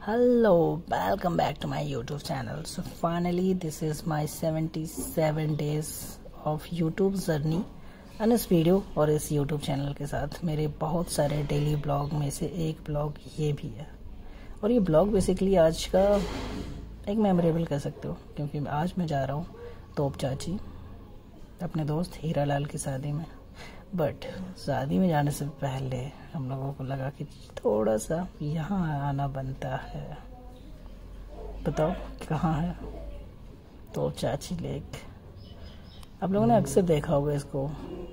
Hello, welcome back to my YouTube channel. So finally this is my 77 days of YouTube journey and इस video और इस YouTube channel के साथ मेरे बहुत सारे डेली ब्लॉग में से एक ब्लॉग ये भी है। और ये ब्लॉग बेसिकली आज का एक मेमोरेबल कह सकते हो, क्योंकि आज मैं जा रहा हूँ तोप चाची अपने दोस्त हीरा लाल की शादी में। बट शादी में जाने से पहले हम लोगों को लगा कि थोड़ा सा यहाँ आना बनता है। बताओ कहाँ है? तोप चाची लेक। आप लोगों ने अक्सर देखा होगा इसको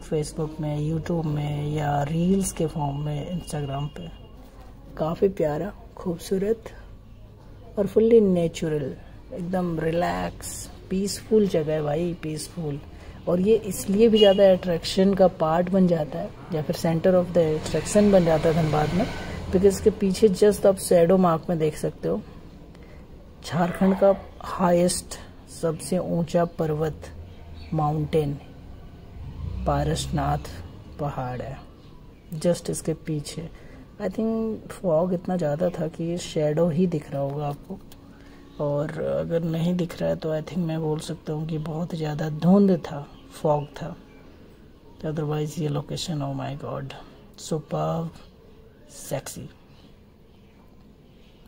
फेसबुक में, यूट्यूब में या रील्स के फॉर्म में, इंस्टाग्राम पे। काफ़ी प्यारा, खूबसूरत और फुल्ली नेचुरल, एकदम रिलैक्स पीसफुल जगह है भाई, पीसफुल। और ये इसलिए भी ज़्यादा अट्रैक्शन का पार्ट बन जाता है या फिर सेंटर ऑफ द अट्रैक्शन बन जाता है धनबाद में, बिकॉज इसके पीछे जस्ट आप शैडो मार्क में देख सकते हो झारखंड का हाईएस्ट सबसे ऊंचा पर्वत माउंटेन पारसनाथ पहाड़ है जस्ट इसके पीछे। आई थिंक फॉग इतना ज़्यादा था कि ये शैडो ही दिख रहा होगा आपको, और अगर नहीं दिख रहा है तो आई थिंक मैं बोल सकता हूँ कि बहुत ज़्यादा धुंध था, फॉग था। अदरवाइज ये location, oh my God, superb, sexy,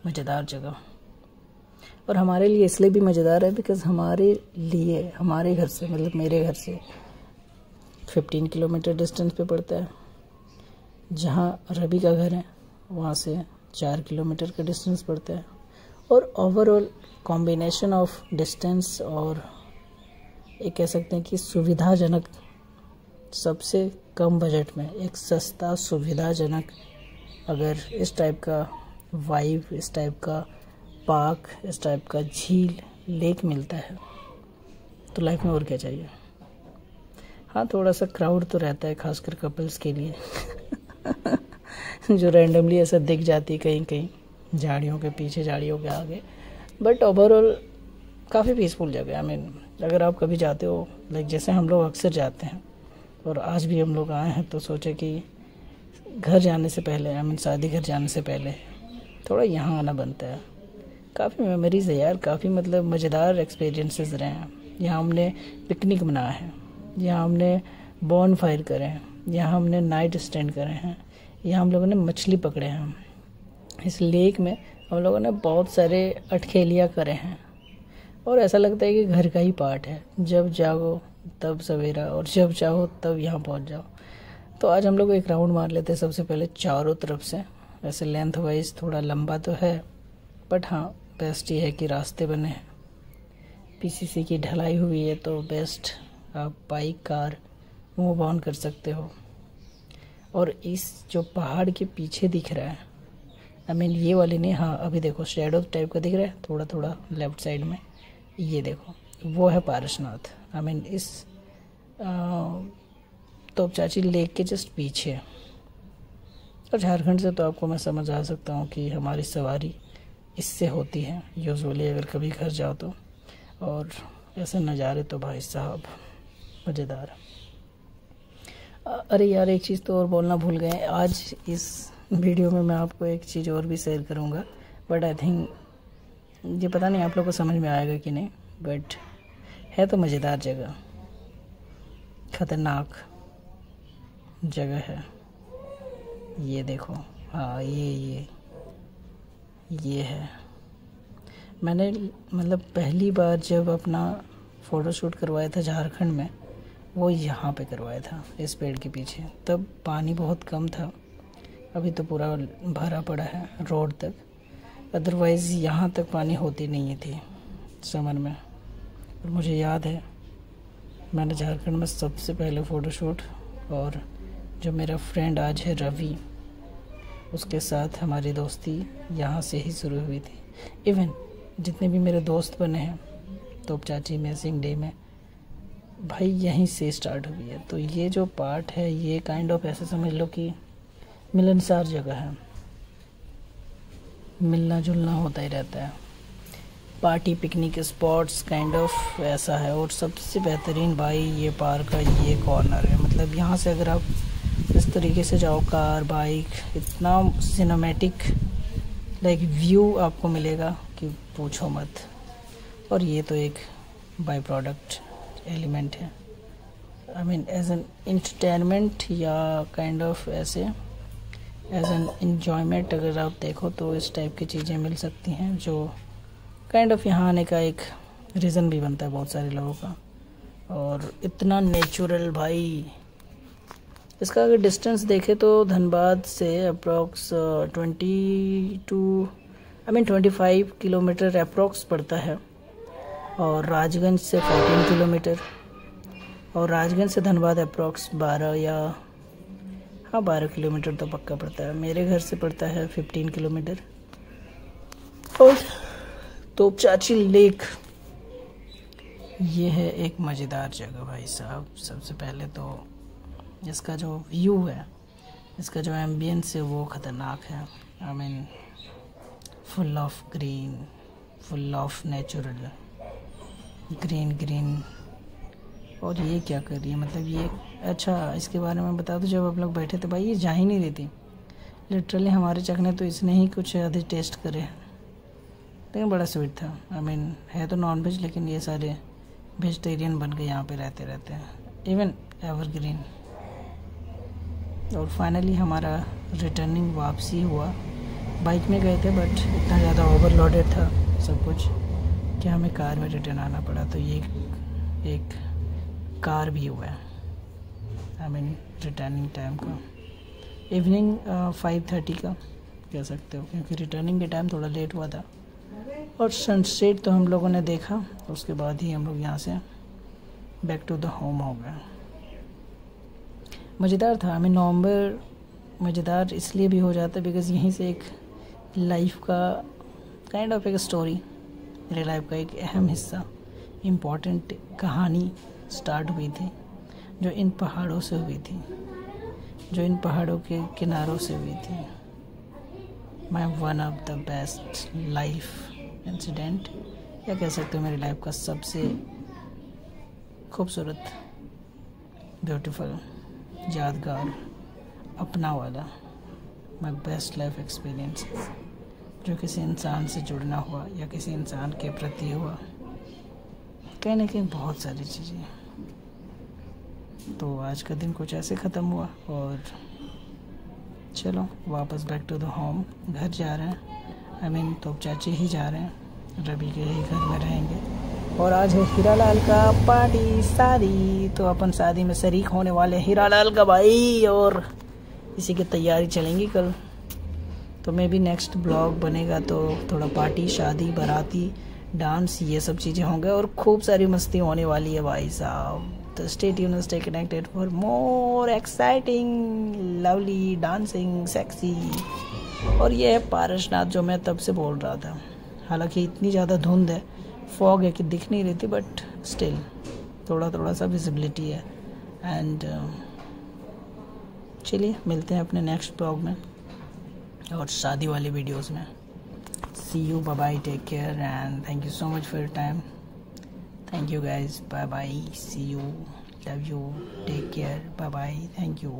मज़ेदार जगह। और हमारे लिए इसलिए भी मज़ेदार है बिकॉज़ हमारे लिए, हमारे घर से, मतलब मेरे घर से 15 किलोमीटर डिस्टेंस पे पड़ता है। जहाँ रवि का घर है वहाँ से 4 किलोमीटर का डिस्टेंस पड़ता है। और ओवरऑल कॉम्बिनेशन ऑफ डिस्टेंस और एक कह सकते हैं कि सुविधाजनक, सबसे कम बजट में एक सस्ता सुविधाजनक, अगर इस टाइप का वाइब, इस टाइप का पार्क, इस टाइप का झील, लेक मिलता है तो लाइफ में और क्या चाहिए। हाँ, थोड़ा सा क्राउड तो रहता है खासकर कपल्स के लिए जो रैंडमली ऐसा दिख जाती है कहीं कहीं, झाड़ियों के पीछे, झाड़ियों के आगे। बट ओवरऑल काफ़ी पीसफुल जगह है। आई मीन अगर आप कभी जाते हो, लाइक जैसे हम लोग अक्सर जाते हैं, और आज भी हम लोग आए हैं तो सोचे कि घर जाने से पहले, आई मीन शादी घर जाने से पहले थोड़ा यहाँ आना बनता है। काफ़ी मेमोरीज है यार, काफ़ी मतलब मज़ेदार एक्सपीरियंसेस रहे हैं। यहाँ हमने पिकनिक मनाया है, यहाँ हमने बॉन फायर करे हैं, यहाँ हमने नाइट स्टैंड करे हैं, यहाँ हम लोगों ने मछली पकड़े हैं। इस लेक में हम लोगों ने बहुत सारे अटखेलियाँ करे हैं, और ऐसा लगता है कि घर का ही पार्ट है। जब जागो तब सवेरा, और जब चाहो तब यहाँ पहुँच जाओ। तो आज हम लोग एक राउंड मार लेते हैं सबसे पहले चारों तरफ से। वैसे लेंथ वाइज थोड़ा लंबा तो है, बट हाँ बेस्ट ये है कि रास्ते बने हैं, पीसीसी की ढलाई हुई है, तो बेस्ट आप बाइक, कार मूव ऑन कर सकते हो। और इस जो पहाड़ के पीछे दिख रहा है, आई मीन ये वाली नहीं, हाँ अभी देखो शैडो टाइप का दिख रहा है थोड़ा थोड़ा लेफ्ट साइड में, ये देखो वो है पारसनाथ। आई मीन इस तोप चाची लेक के जस्ट पीछे। और झारखंड से तो आपको मैं समझ आ सकता हूँ कि हमारी सवारी इससे होती है यूजुअली अगर कभी घर जाओ तो। और ऐसे नज़ारे तो भाई साहब मज़ेदार। अरे यार एक चीज़ तो और बोलना भूल गए, आज इस वीडियो में मैं आपको एक चीज़ और भी शेयर करूँगा, बट आई थिंक ये पता नहीं आप लोग को समझ में आएगा कि नहीं, बट है तो मज़ेदार जगह, ख़तरनाक जगह है। ये देखो, हाँ ये है। मैंने मतलब पहली बार जब अपना फ़ोटोशूट करवाया था झारखंड में, वो यहाँ पे करवाया था इस पेड़ के पीछे। तब पानी बहुत कम था, अभी तो पूरा भरा पड़ा है रोड तक। अदरवाइज़ यहाँ तक पानी होती नहीं थी समर में। और मुझे याद है मैंने झारखंड में सबसे पहले फ़ोटोशूट, और जो मेरा फ्रेंड आज है रवि, उसके साथ हमारी दोस्ती यहाँ से ही शुरू हुई थी। इवन जितने भी मेरे दोस्त बने हैं तोप चाची में, सिंगडे में, भाई यहीं से स्टार्ट हुई है। तो ये जो पार्ट है ये काइंड ऑफ ऐसे समझ लो कि मिलनसार जगह है, मिलना जुलना होता ही रहता है, party picnic spots kind of ऐसा है। और सबसे बेहतरीन भाई ये पार्क का ये कॉर्नर है, मतलब यहाँ से अगर आप इस तरीके से जाओ, कार, बाइक, इतना सिनेमैटिक लाइक व्यू आपको मिलेगा कि पूछो मत। और ये तो एक बाय प्रोडक्ट एलिमेंट है, I mean as an entertainment या काइंड ऑफ ऐसे एज एन एन्जॉयमेंट अगर आप देखो तो इस टाइप की चीज़ें मिल सकती हैं, जो काइंड ऑफ यहाँ आने का एक रीज़न भी बनता है बहुत सारे लोगों का। और इतना नेचुरल भाई, इसका अगर डिस्टेंस देखें तो धनबाद से अप्रॉक्स 25 किलोमीटर अप्रॉक्स पड़ता है, और राजगंज से 14 किलोमीटर, और राजगंज से धनबाद अप्रॉक्स 12 किलोमीटर तो पक्का पड़ता है। मेरे घर से पड़ता है 15 किलोमीटर। और तोपचाची लेक, ये है एक मज़ेदार जगह भाई साहब। सबसे पहले तो इसका जो व्यू है, इसका जो एम्बियंस है वो ख़तरनाक है। I mean full of green, full of natural green. और ये क्या कर रही है, मतलब ये अच्छा इसके बारे में बता दो। जब आप लोग बैठे थे भाई, ये जा ही नहीं रही थी लिटरली, हमारे चखने तो इसने ही कुछ आधे टेस्ट करे, लेकिन बड़ा स्वीट था। आई मीन है तो नॉन वेज, लेकिन ये सारे वेजिटेरियन बन के यहाँ पे रहते हैं, इवन एवरग्रीन। और फाइनली हमारा रिटर्निंग वापसी हुआ। बाइक में गए थे बट इतना ज़्यादा ओवरलोडेड था सब कुछ कि हमें कार में रिटर्न आना पड़ा। तो ये एक कार भी हुआ है, आई मीन रिटर्निंग टाइम का इवनिंग 5:30 का कह सकते हो, क्योंकि रिटर्निंग के टाइम थोड़ा लेट हुआ था। और सनसेट तो हम लोगों ने देखा, उसके बाद ही हम लोग यहाँ से बैक टू द होम हो गए। मज़ेदार था। हमें नवंबर मज़ेदार इसलिए भी हो जाता है बिकॉज़ यहीं से एक लाइफ का काइंड ऑफ एक स्टोरी, मेरे लाइफ का एक अहम हिस्सा, इम्पॉर्टेंट कहानी स्टार्ट हुई थी, जो इन पहाड़ों से हुई थी, जो इन पहाड़ों के किनारों से हुई थी। My one of the best life incident, या कह सकते हो मेरी लाइफ का सबसे खूबसूरत, ब्यूटीफुल, यादगार, अपना वाला माई बेस्ट लाइफ एक्सपीरियंस, जो किसी इंसान से जुड़ना हुआ या किसी इंसान के प्रति हुआ, कहीं ना कहीं बहुत सारी चीज़ें। तो आज का दिन कुछ ऐसे ख़त्म हुआ, और चलो वापस बैक टू द होम, घर जा रहे हैं। आई मीन तोपचाची ही जा रहे हैं, रवि के ही घर में रहेंगे। और आज है हीरालाल का पार्टी, शादी, तो अपन शादी में शरीक होने वाले हीरालाल का भाई, और इसी की तैयारी चलेंगी कल। तो मैं भी नेक्स्ट ब्लॉग बनेगा तो थोड़ा पार्टी, शादी, बाराती, डांस, ये सब चीज़ें होंगे, और खूब सारी मस्ती होने वाली है भाई साहब। तो stay tuned, stay connected for more exciting, lovely, dancing, sexy. और ये है पारसनाथ, जो मैं तब से बोल रहा था। हालांकि इतनी ज़्यादा धुंध है, फॉग है कि दिख नहीं रही थी, बट स्टिल थोड़ा सा विजिबिलिटी है। एंड चलिए मिलते हैं अपने नेक्स्ट ब्लॉग में और शादी वाली वीडियोस में। See you, bye bye, take care, and thank you so much for your time. Thank you guys, bye bye, see you, love you, take care, bye bye, thank you.